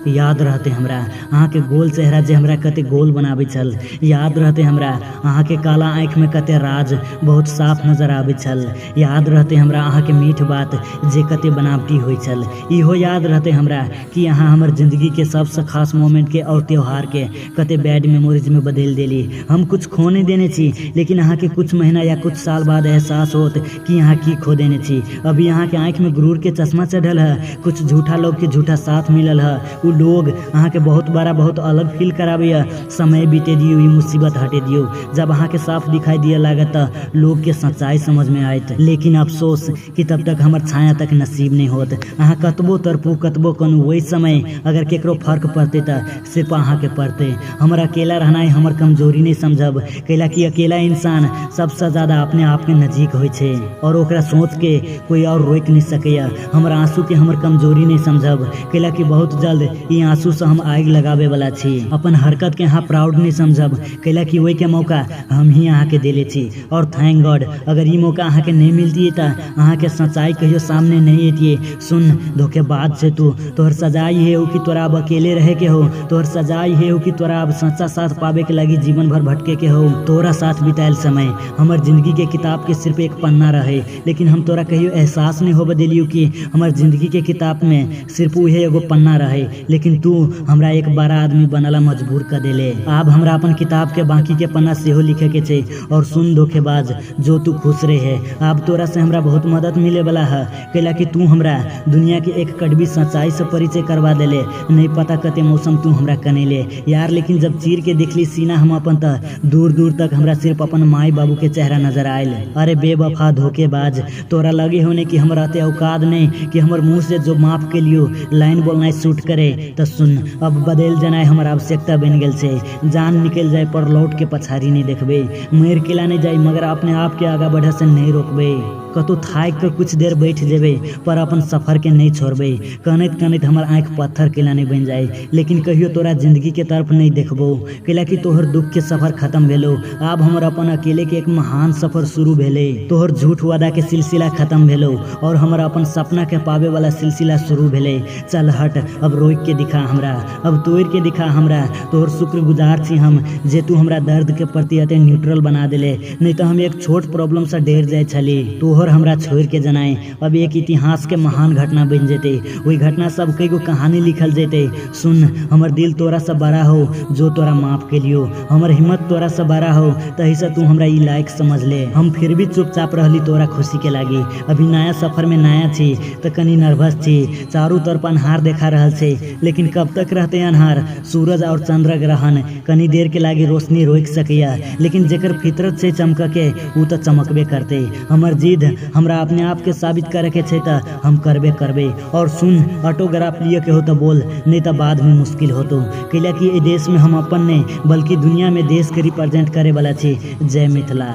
याद रहते हमरा अहाँ के गोल चेहरा जे हमरा कते गोल बनाबै छल। याद रहते हमरा अहाँ के काला आँख में कते राज बहुत साफ नजर आबै छल। याद रहते हमरा अहाँ के मीठ बात जे कते बनावटी होइ छल। इहो याद रहते हमरा कि अहाँ हमर जिंदगी के सबसे खास मोमेंट के और त्योहार के कते बैड मेमोरीज में बदल देली। हम कुछ खो नहीं देने छी, लेकिन अहाँ के कुछ महीना या कुछ साल बाद एहसास होत कि अहाँ की खो देने छी। अभी अहाँ के आँख में गुरूर के चश्मा चढ़ल है, कुछ झूठा लोग के झूठा साथ मिलल है। उ लोग अहाँ के बहुत बड़ा बहुत अलग फील करावे है। समय बीते दियो, ई मुसीबत हटे दियो। जब अहाँ के साफ दिखाई दिए लागत लोग के सच्चाई समझ में आयत। लेकिन अफसोस कि तब तक हमर छाया तक नसीब नहीं होत। अहाँ कतबो तरपू कतबो कनु वही समय अगर केकरो फर्क पड़ते त सिर्फ अहाँ के पड़ते। हमर अकेला रहनाइ हमर कमजोरी नहीं समझब, कैला कि अकेला इंसान सबसे ज्यादा अपने आप के नजीक होइ छे और ओकरा सोच के कोई और रोक नहीं सकेया। हमर आंसू के हमर कमजोरी नहीं समझब, कैला कि बहुत जल्द ई आंसू से हम आग लगावे वाला छी। अपन हरकत के अहाँ प्राउड नहीं समझब, कैला कि वही के मौका हम ही अहाँ के देले छी। और थैंक गॉड अगर ई मौका अहाँ के नहीं मिलती त अहाँ के सच्चाई कहियो सामने नहीं एतिए। सुन धोखेबाज छे तू, तोहर सजाई है कि तोरा अब अकेले रहे के हो। तोहर सजाई है कि तोरा अब सच्चा साथ पावे के लगी जीवन भर भटके के हो। तोरा साथ बितायल समय हमर जिंदगी के किताब के सिर्फ एक पन्ना रहे, लेकिन हम तोरा कहियो एहसास नहीं हो दिलियो कि हमर जिंदगी के किताब में सिर्फ उहे एगो पन्ना रहे। लेकिन तू हमरा एक बड़ा आदमी बनला मजबूर कर देले। अब हमरा अपन किताब के बाकी के पन्ना सेहो लिखे के छे। और सुन धोखेबाज, जो तू खुश रहे अब तोरा से हमरा बहुत मदद मिले वाला है, कैला कि तू हमरा दुनिया के एक कड़वी सच्चाई से परिचय करवा देले। नहीं पता कते मौसम तू हमरा कनेले यार, लेकिन जब चीर के देखली सीना हम अपन त दूर दूर तक हमरा सिर्फ अपन माई बाबू के चेहरा नजर आयल। अरे बेवफा धोखेबाज, तोरा लगे होने कि हमरा अते औकात नहीं कि हमर मुंह से जो माफ के लियो लाइन बोलना शूट करे। तो सुन अब बदल जाना हमर आवश्यकता बन गेल छे। जान निकल जाए पर लौट के पछाड़ी नहीं देखबे, मर केला नहीं जाए मगर अपने आप के आगा बढ़े से नहीं रोकबे। कतो थाक कर कुछ देर बैठ जेबे पर अपन सफर के नहीं छोड़बे। कनत कनत हमर आँख पत्थर केला नहीं बन जाए, लेकिन कहियो तोरा जिंदगी के तरफ नहीं देखबो, कैला कि तोहर दुख के सफर खत्म भेलो। अब हमर अपन अकेले के एक महान सफर शुरू भेले। तोहर झूठ वादा के सिलसिला खत्म भेलो और हमर अपन सपना के पावे वाला सिलसिला शुरू भेले। चल हट अब रोक के दिखा हमरा, अब तोड़ के दिखा हमरा। तोहर शुक्रगुजार छी हम जे तू हमरा दर्द के प्रति अते न्यूट्रल बना देले, नहीं तो हम एक छोट प्रॉब्लम से डेर जाए छली। तोहर हमरा छोड़ के जनाए अब एक इतिहास के महान घटना बन जेते। वही घटना सब कई गो कहानी लिखल जेते। सुन हमर दिल तोरा से बड़ा हो जो तोरा माफ के लियो, हमर हिम्मत तोरा से बड़ा हो तही से तू हमरा ई लायक समझ ले। हम फिर भी चुपचाप रहली तोरा खुशी के लागी। अभी नया सफर में नया छी तो कनी नर्वस छी। चारों तरफ अन्हार देखा रहल छे, लेकिन कब तक रहते अन्हार। सूरज और चंद्र ग्रहण कनी देर के लागी रोशनी रोक सकेया, लेकिन जेकर फितरत से चमक के उ तो चमकबे करते। हमर जिद हमरा अपने आप के साबित करे के छे त हम करबे। और सुन ऑटोग्राफ लिए के हो तो बोल, नहीं तो बाद में मुश्किल हो तो, कैला कि ए देश में हम अपन नहीं बल्कि दुनिया में देश के रिप्रेजेंट करे वाला छी। जय मिथिला।